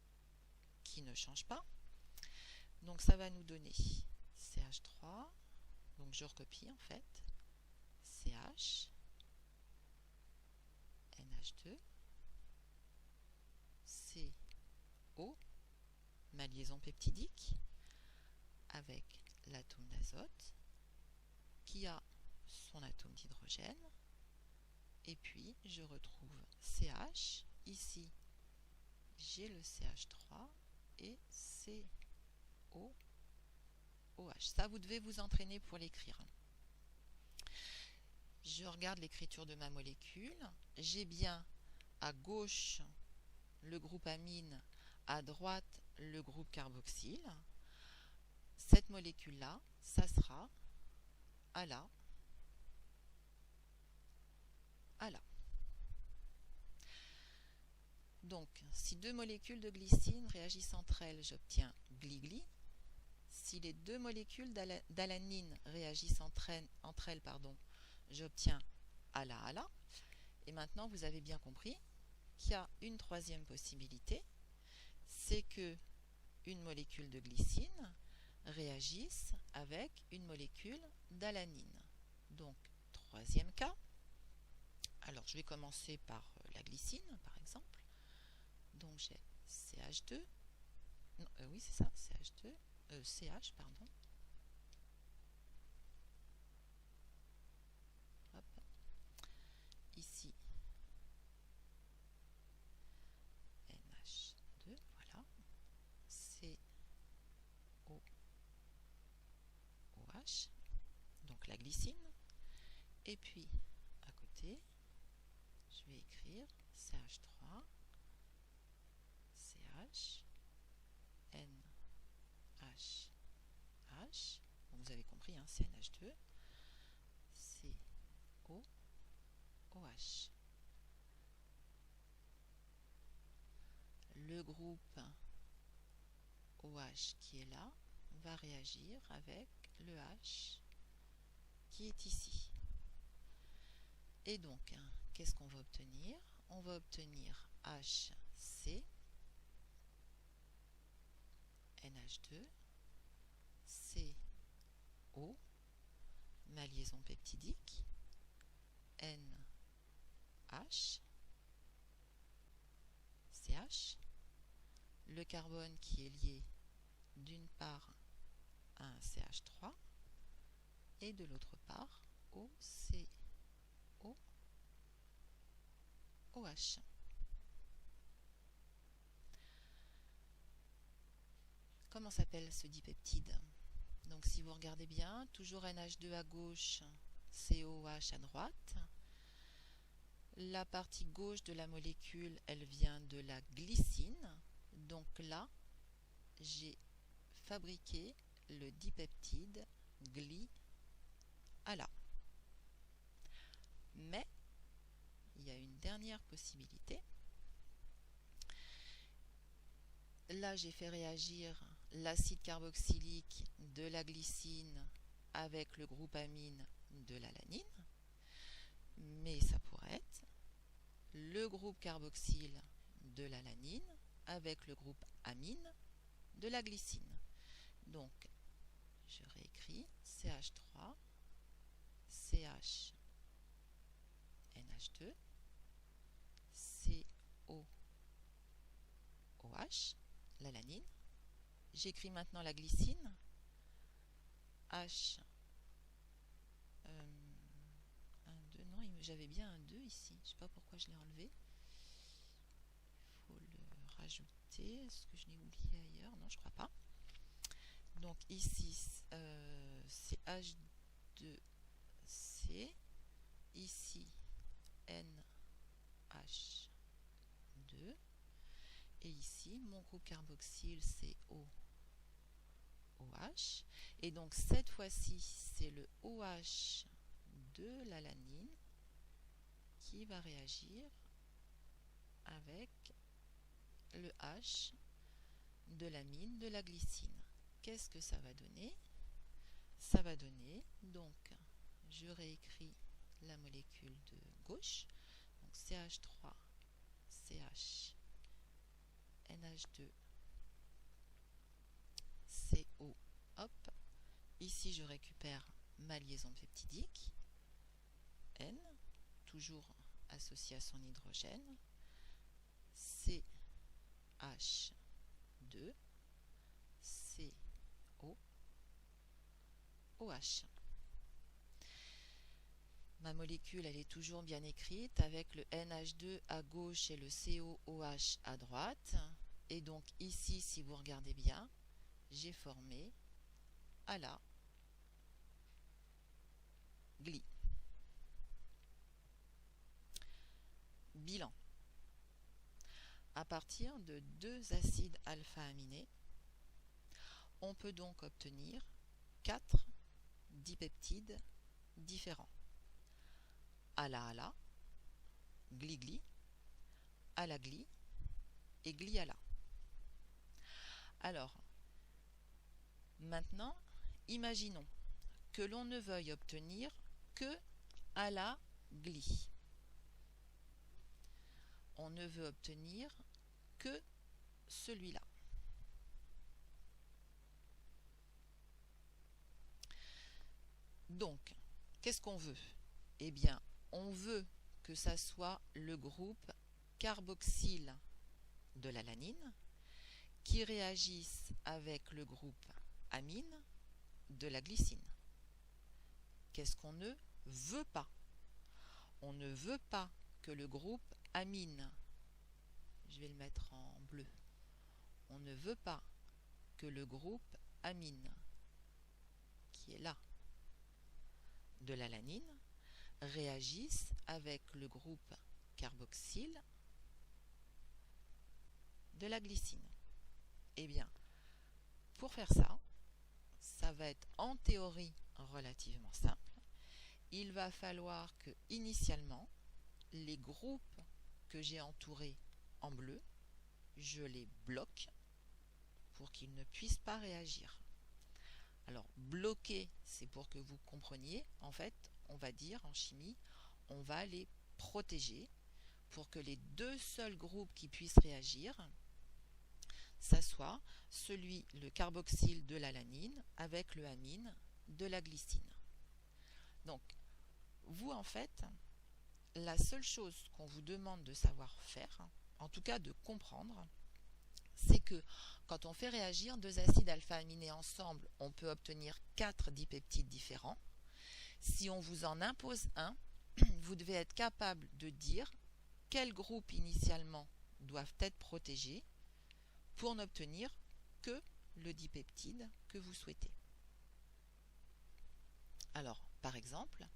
qui ne change pas, donc ça va nous donner CH3, donc je recopie en fait, CH, NH2, CO, ma liaison peptidique, avec l'atome d'azote, qui a son atome d'hydrogène, et puis je retrouve CH, ici j'ai le CH3 et COOH. Ça, vous devez vous entraîner pour l'écrire. Je regarde l'écriture de ma molécule, j'ai bien à gauche le groupe amine, à droite le groupe carboxyle. Cette molécule-là, ça sera à là, à là. Donc, si deux molécules de glycine réagissent entre elles, j'obtiens gli-gli. Si les deux molécules d'alanine réagissent entre elles, j'obtiens ala-ala. Et maintenant, vous avez bien compris qu'il y a une troisième possibilité, c'est que une molécule de glycine réagisse avec une molécule d'alanine. Donc, troisième cas. Alors, je vais commencer par la glycine, par exemple. Donc, j'ai CH2. Non, oui, c'est ça, CH2. CH, pardon. Hop. Ici, NH2, voilà. COOH, donc la glycine. Et puis, à côté, je vais écrire CH3, CH, NH, H. Bon, vous avez compris, hein, c'est NH2, COOH. Le groupe OH qui est là va réagir avec le H qui est ici. Et donc, qu'est-ce qu'on va obtenir? On va obtenir HC, NH2, CO, ma liaison peptidique, NH, CH, le carbone qui est lié d'une part à un CH3 et de l'autre part au COOH. Comment s'appelle ce dipeptide? Donc si vous regardez bien, toujours NH2 à gauche, COOH à droite. La partie gauche de la molécule, elle vient de la glycine. Donc là, j'ai fabriqué le dipeptide GlyAla. Mais il y a une dernière possibilité. Là, j'ai fait réagir l'acide carboxylique de la glycine avec le groupe amine de l'alanine. Mais ça pourrait être le groupe carboxyle de l'alanine avec le groupe amine de la glycine. Donc, je réécris CH3, CH, NH2, COOH, l'alanine. J'écris maintenant la glycine, H, 2, non, j'avais bien un 2 ici, je ne sais pas pourquoi je l'ai enlevé. Il faut le rajouter, est-ce que je l'ai oublié ailleurs? Non, je crois pas. Donc ici, c'est H2C, ici NH2, et ici, mon groupe carboxyle, c'est OH. Et donc, cette fois-ci, c'est le OH de l'alanine qui va réagir avec le H de l'amine de la glycine. Qu'est-ce que ça va donner? Ça va donner, donc, je réécris la molécule de gauche, donc CH3, CH, NH2, CO, hop. Ici, je récupère ma liaison peptidique, N, toujours associée à son hydrogène, CH2, CO, OH. Ma molécule, elle est toujours bien écrite avec le NH2 à gauche et le COOH à droite. Et donc ici, si vous regardez bien, j'ai formé ALA Gly. Bilan. À partir de 2 acides alpha-aminés, on peut donc obtenir 4 dipeptides différents. ALA-ALA, GLY-GLY, ALA-GLY et GLY-ALA. Alors, maintenant, imaginons que l'on ne veuille obtenir que ALA-GLY. On ne veut obtenir que celui-là. Donc, qu'est-ce qu'on veut? Eh bien, on veut que ça soit le groupe carboxyle de l'alanine qui réagisse avec le groupe amine de la glycine. Qu'est-ce qu'on ne veut pas? On ne veut pas que le groupe amine, je vais le mettre en bleu, on ne veut pas que le groupe amine, qui est là, de l'alanine, réagisse avec le groupe carboxyle de la glycine. Eh bien, pour faire ça, ça va être en théorie relativement simple. Il va falloir que, initialement, les groupes que j'ai entourés en bleu, je les bloque pour qu'ils ne puissent pas réagir. Alors, bloquer, c'est pour que vous compreniez, en fait, on va dire en chimie, on va les protéger pour que les 2 seuls groupes qui puissent réagir, ça soit celui, le carboxyle de l'alanine avec le amine de la glycine. Donc, vous, en fait, la seule chose qu'on vous demande de savoir faire, en tout cas de comprendre, c'est que quand on fait réagir 2 acides alpha-aminés ensemble, on peut obtenir 4 dipeptides différents. Si on vous en impose un, vous devez être capable de dire quels groupes initialement doivent être protégés pour n'obtenir que le dipeptide que vous souhaitez. Alors, par exemple,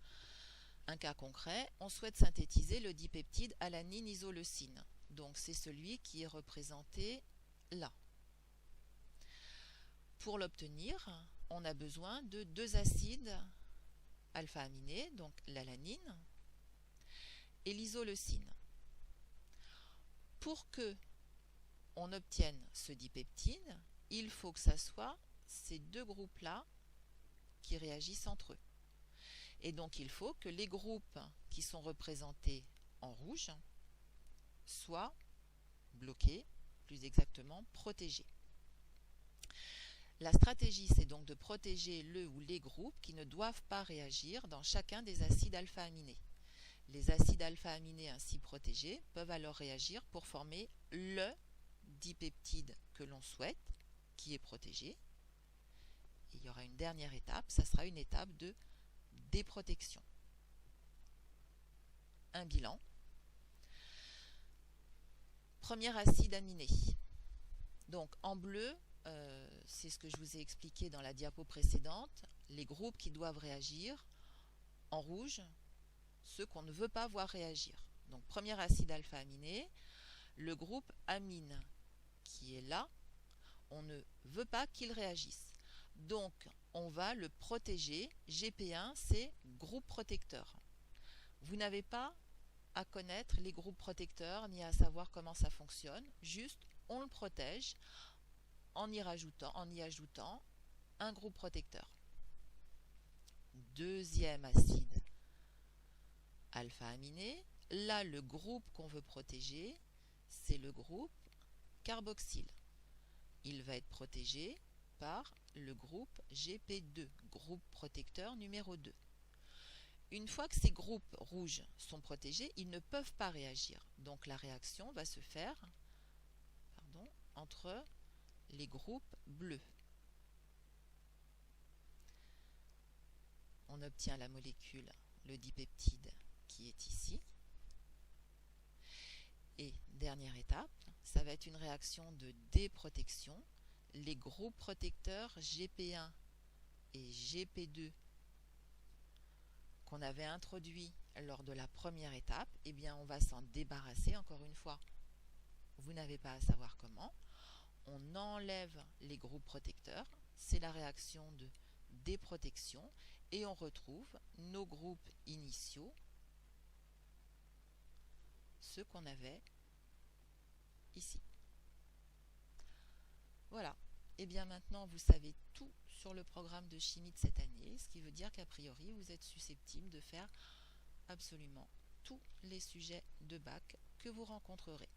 Un cas concret, on souhaite synthétiser le dipeptide alanine isoleucine. Donc c'est celui qui est représenté là. Pour l'obtenir, on a besoin de 2 acides alpha-aminés, donc l'alanine et l'isoleucine. Pour que on obtienne ce dipeptide, il faut que ça soit ces 2 groupes-là qui réagissent entre eux. Et donc il faut que les groupes qui sont représentés en rouge soient bloqués, plus exactement protégés. La stratégie, c'est donc de protéger le ou les groupes qui ne doivent pas réagir dans chacun des acides alpha-aminés. Les acides alpha-aminés ainsi protégés peuvent alors réagir pour former le dipeptide que l'on souhaite, qui est protégé. Et il y aura une dernière étape, ça sera une étape de déprotection. Un bilan. Premier acide aminé. Donc en bleu, c'est ce que je vous ai expliqué dans la diapo précédente, les groupes qui doivent réagir. En rouge, ceux qu'on ne veut pas voir réagir. Donc premier acide alpha-aminé, le groupe amine qui est là, on ne veut pas qu'il réagisse. Donc on va le protéger. GP1, c'est groupe protecteur. Vous n'avez pas à connaître les groupes protecteurs ni à savoir comment ça fonctionne, juste on le protège en y ajoutant un groupe protecteur. Deuxième acide alpha-aminé, là le groupe qu'on veut protéger, c'est le groupe carboxyle. Il va être protégé par le groupe GP2, groupe protecteur numéro 2. Une fois que ces groupes rouges sont protégés, ils ne peuvent pas réagir. Donc la réaction va se faire entre les groupes bleus. On obtient la molécule, le dipeptide qui est ici. Et dernière étape, ça va être une réaction de déprotection. Les groupes protecteurs GP1 et GP2 qu'on avait introduits lors de la première étape, eh bien on va s'en débarrasser. Encore une fois, vous n'avez pas à savoir comment. On enlève les groupes protecteurs, c'est la réaction de déprotection, et on retrouve nos groupes initiaux, ceux qu'on avait ici. Voilà. Et bien maintenant, vous savez tout sur le programme de chimie de cette année, ce qui veut dire qu'a priori, vous êtes susceptible de faire absolument tous les sujets de bac que vous rencontrerez.